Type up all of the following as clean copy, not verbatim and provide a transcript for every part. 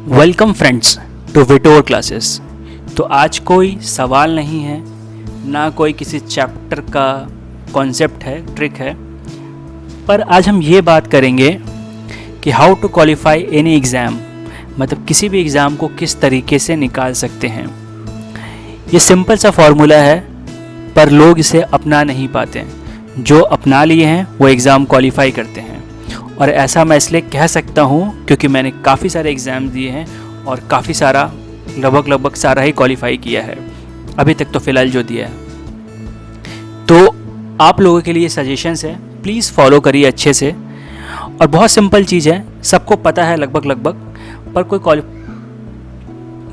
Welcome friends to विटोर classes. तो आज कोई सवाल नहीं है, ना कोई किसी चैप्टर का कॉन्सेप्ट है, ट्रिक है, पर आज हम ये बात करेंगे कि how to qualify any exam, मतलब किसी भी एग्ज़ाम को किस तरीके से निकाल सकते हैं। ये सिंपल सा फॉर्मूला है, पर लोग इसे अपना नहीं पाते। जो अपना लिए हैं वो एग्ज़ाम क्वालिफाई करते हैं। और ऐसा मैं इसलिए कह सकता हूँ क्योंकि मैंने काफ़ी सारे एग्ज़ाम दिए हैं और काफ़ी सारा लगभग सारा ही क्वालिफाई किया है अभी तक तो फ़िलहाल जो दिया है। तो आप लोगों के लिए सजेशंस है, प्लीज़ फॉलो करिए अच्छे से। और बहुत सिंपल चीज़ है, सबको पता है लगभग, पर कोई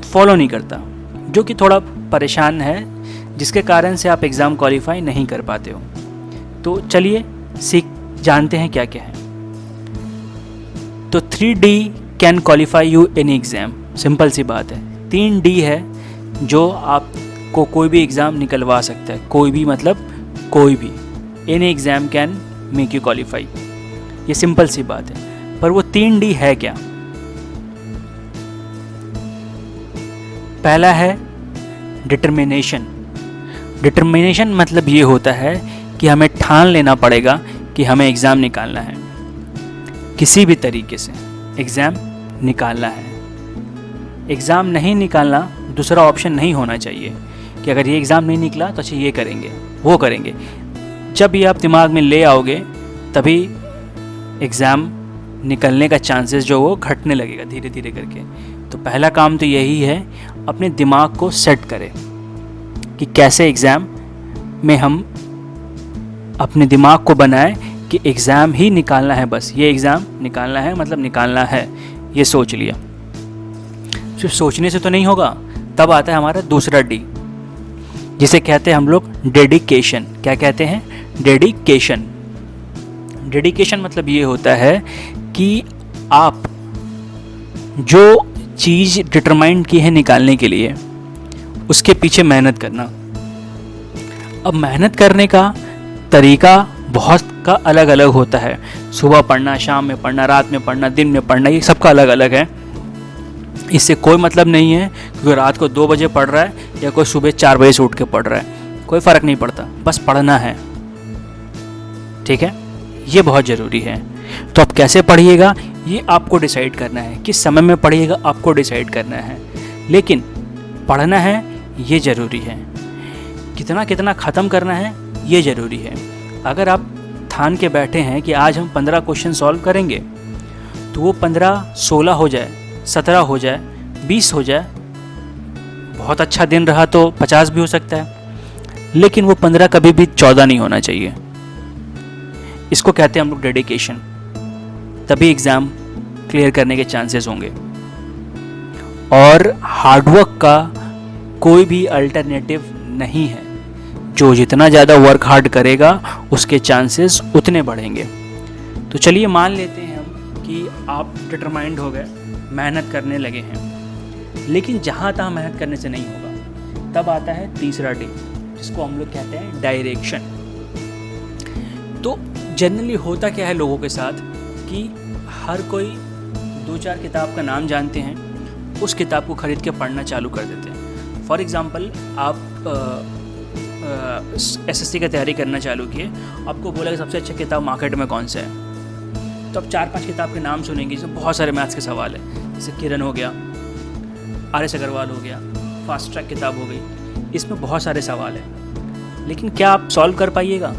फॉलो नहीं करता, जो कि थोड़ा परेशान है, जिसके कारण से आप एग्ज़ाम क्वालिफाई नहीं कर पाते हो। तो चलिए जानते हैं क्या क्या है। तो 3D can qualify you any exam. Simple सी बात है, 3D है जो आपको कोई भी एग्ज़ाम निकलवा सकता है। कोई भी मतलब कोई भी, any exam can make you qualify. ये सिंपल सी बात है, पर वो 3D है क्या? पहला है डिटर्मिनेशन। डिटर्मिनेशन मतलब ये होता है कि हमें ठान लेना पड़ेगा कि हमें एग्ज़ाम निकालना है, किसी भी तरीके से एग्ज़ाम निकालना है। एग्ज़ाम नहीं निकालना दूसरा ऑप्शन नहीं होना चाहिए कि अगर ये एग्ज़ाम नहीं निकला तो अच्छा ये करेंगे वो करेंगे। जब ये आप दिमाग में ले आओगे तभी एग्ज़ाम निकलने का चांसेस जो वो घटने लगेगा धीरे धीरे करके। तो पहला काम तो यही है, अपने दिमाग को सेट करें कि कैसे एग्ज़ाम में हम अपने दिमाग को बनाएं कि एग्ज़ाम ही निकालना है, बस ये एग्ज़ाम निकालना है, मतलब निकालना है, ये सोच लिया। सिर्फ सोचने से तो नहीं होगा, तब आता है हमारा दूसरा डी, जिसे कहते हैं हम लोग डेडिकेशन। क्या कहते हैं? डेडिकेशन। डेडिकेशन मतलब ये होता है कि आप जो चीज़ डिटरमाइन की है निकालने के लिए, उसके पीछे मेहनत करना। अब मेहनत करने का तरीका बहुत का अलग अलग होता है। सुबह पढ़ना, शाम में पढ़ना, रात में पढ़ना, दिन में पढ़ना, ये सबका अलग अलग है। इससे कोई मतलब नहीं है क्योंकि रात को 2 बजे पढ़ रहा है या कोई सुबह 4 बजे से उठ के पढ़ रहा है, कोई फ़र्क नहीं पड़ता, बस पढ़ना है। ठीक है, ये बहुत ज़रूरी है। तो आप कैसे पढ़िएगा ये आपको डिसाइड करना है, किस समय में पढ़िएगा आपको डिसाइड करना है, लेकिन पढ़ना है ये ज़रूरी है। कितना ख़त्म करना है ये ज़रूरी है। अगर आप ठान के बैठे हैं कि आज हम 15 क्वेश्चन सॉल्व करेंगे, तो वो 15 16 हो जाए, 17 हो जाए, 20 हो जाए, बहुत अच्छा दिन रहा तो 50 भी हो सकता है, लेकिन वो 15 कभी भी 14 नहीं होना चाहिए। इसको कहते हैं हम लोग डेडिकेशन। तभी एग्ज़ाम क्लियर करने के चांसेस होंगे। और हार्डवर्क का कोई भी अल्टरनेटिव नहीं है। जो जितना ज़्यादा वर्क हार्ड करेगा उसके चांसेस उतने बढ़ेंगे। तो चलिए मान लेते हैं हम कि आप डिटरमाइंड हो गए, मेहनत करने लगे हैं, लेकिन जहाँ तहाँ मेहनत करने से नहीं होगा। तब आता है तीसरा डी, जिसको हम लोग कहते हैं डायरेक्शन। तो जनरली होता क्या है लोगों के साथ कि हर कोई 2-4 किताब का नाम जानते हैं, उस किताब को खरीद के पढ़ना चालू कर देते हैं। फॉर एग्ज़ाम्पल, आप SSC की तैयारी करना चालू किए, आपको बोला कि सबसे अच्छा किताब मार्केट में कौन सा है, तो आप 4-5 किताब के नाम सुनेंगे जिसमें बहुत सारे मैथ्स के सवाल है, जैसे किरण हो गया, RS अग्रवाल हो गया, फास्ट ट्रैक किताब हो गई, इसमें बहुत सारे सवाल हैं। लेकिन क्या आप सॉल्व कर पाइएगा?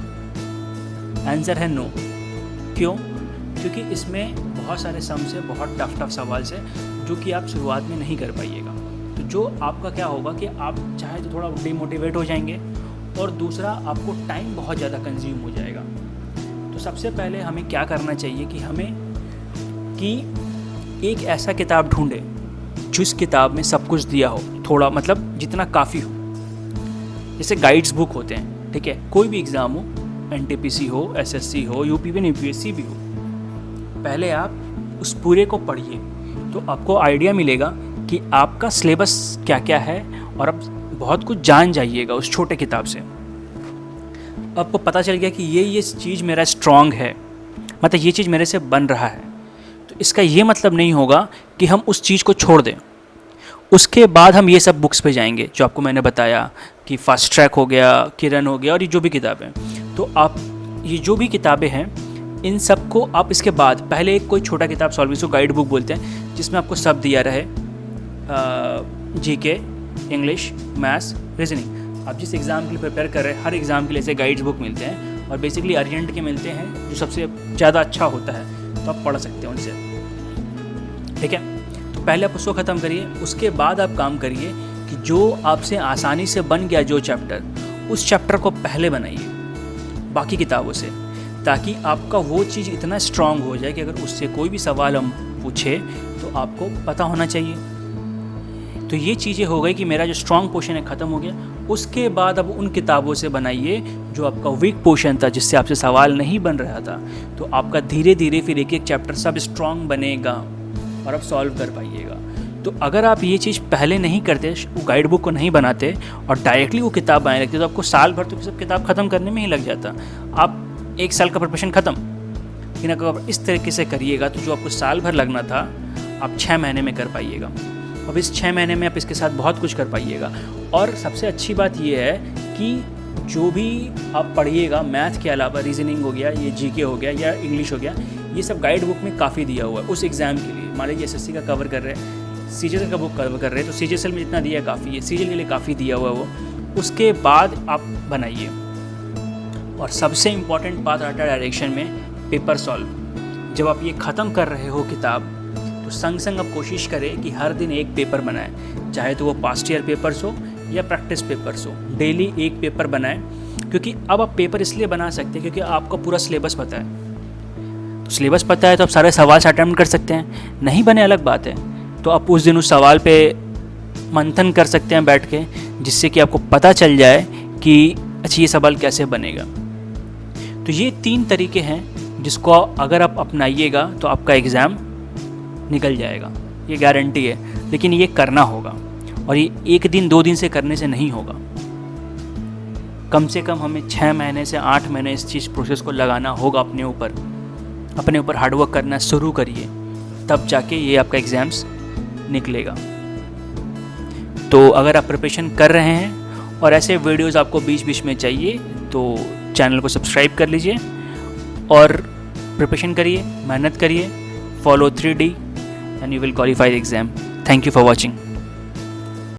आंसर है नो। क्यों? क्योंकि इसमें बहुत सारे सम से, बहुत टफ सवाल से, जो कि आप शुरुआत में नहीं कर पाइएगा। तो जो आपका क्या होगा कि आप चाहे तो थोड़ा डिमोटिवेट हो जाएंगे, और दूसरा आपको टाइम बहुत ज़्यादा कंज्यूम हो जाएगा। तो सबसे पहले हमें क्या करना चाहिए कि एक ऐसा किताब ढूंढे जिस किताब में सब कुछ दिया हो, थोड़ा मतलब जितना काफ़ी हो। जैसे गाइड्स बुक होते हैं, ठीक है, कोई भी एग्ज़ाम हो, NTPC हो, SSC हो, UPSC भी हो, पहले आप उस पूरे को पढ़िए तो आपको आइडिया मिलेगा कि आपका सिलेबस क्या क्या है, और आप बहुत कुछ जान जाइएगा उस छोटे किताब से। आपको पता चल गया कि ये चीज़ मेरा स्ट्रॉन्ग है, मतलब ये चीज़ मेरे से बन रहा है, तो इसका ये मतलब नहीं होगा कि हम उस चीज़ को छोड़ दें। उसके बाद हम ये सब बुक्स पे जाएंगे जो आपको मैंने बताया कि फास्ट ट्रैक हो गया, किरण हो गया, और ये जो भी किताबें। तो आप ये जो भी किताबें हैं इन सब को आप इसके बाद पहले एक कोई छोटा किताब सॉल्व, इसको गाइड बुक बोलते हैं, जिसमें आपको सब दिया रहे, जीके, इंग्लिश, मैथ्स, रीजनिंग। आप जिस एग्ज़ाम के लिए प्रिपेयर कर रहे हैं हर एग्ज़ाम के लिए ऐसे गाइड्स बुक मिलते हैं, और बेसिकली अरिहंत के मिलते हैं जो सबसे ज़्यादा अच्छा होता है, तो आप पढ़ सकते हैं उनसे। ठीक है, तो पहले आप उसको ख़त्म करिए। उसके बाद आप काम करिए कि जो आपसे आसानी से बन गया जो चैप्टर, उस चैप्टर को पहले बनाइए बाकी किताबों से, ताकि आपका वो चीज़ इतना स्ट्रांग हो जाए कि अगर उससे कोई भी सवाल हम पूछे तो आपको पता होना चाहिए। तो ये चीज़ें हो गई कि मेरा जो स्ट्रांग पोर्शन है ख़त्म हो गया। उसके बाद अब उन किताबों से बनाइए जो आपका वीक पोर्शन था, जिससे आपसे सवाल नहीं बन रहा था। तो आपका धीरे धीरे फिर एक एक चैप्टर सब स्ट्रांग बनेगा और आप सॉल्व कर पाइएगा। तो अगर आप ये चीज़ पहले नहीं करते, वो गाइड बुक को नहीं बनाते और डायरेक्टली वो किताब बनाने लगते, तो आपको साल भर तो सब किताब ख़त्म करने में ही लग जाता। आप 1 साल का प्रिपरेशन ख़त्म। लेकिन अगर आप इस तरीके से करिएगा तो जो आपको साल भर लगना था आप 6 महीने में कर पाइएगा। अब इस 6 महीने में आप इसके साथ बहुत कुछ कर पाइएगा। और सबसे अच्छी बात यह है कि जो भी आप पढ़िएगा, मैथ के अलावा रीजनिंग हो गया, ये जीके हो गया या इंग्लिश हो गया, ये सब गाइड बुक में काफ़ी दिया हुआ है उस एग्ज़ाम के लिए। मान लीजिए एसएससी का कवर कर रहे हैं, सीजीएल का बुक कवर कर रहे हैं, तो सीजीएल में जितना दिया है काफ़ी है, सीजीएल के लिए काफ़ी दिया हुआ है वो। उसके बाद आप बनाइए। और सबसे इम्पॉर्टेंट बात आता है डायरेक्शन में, पेपर सॉल्व। जब आप ये ख़त्म कर रहे हो किताब, तो संग संग आप कोशिश करें कि हर दिन एक पेपर बनाएं, चाहे तो वो पास्ट ईयर पेपर्स हो या प्रैक्टिस पेपर्स हो। डेली एक पेपर बनाएं, क्योंकि अब आप पेपर इसलिए बना सकते हैं क्योंकि आपको पूरा सिलेबस पता है। तो सिलेबस पता है तो आप सारे सवाल से अटेम्प्ट कर सकते हैं। नहीं बने अलग बात है, तो आप उस दिन उस सवाल पे मंथन कर सकते हैं बैठ के, जिससे कि आपको पता चल जाए कि अच्छा ये सवाल कैसे बनेगा। तो ये 3 तरीके हैं जिसको अगर आप अपनाइएगा तो आपका एग्ज़ाम निकल जाएगा, ये गारंटी है। लेकिन ये करना होगा, और ये 1 दिन 2 दिन से करने से नहीं होगा। कम से कम हमें 6 महीने से 8 महीने इस चीज़ प्रोसेस को लगाना होगा अपने ऊपर हार्डवर्क करना शुरू करिए, तब जाके ये आपका एग्ज़ाम्स निकलेगा। तो अगर आप प्रिपरेशन कर रहे हैं और ऐसे वीडियोस आपको बीच बीच में चाहिए, तो चैनल को सब्सक्राइब कर लीजिए और प्रिपरेशन करिए, मेहनत करिए, follow 3D and you will qualify the exam. Thank you for watching.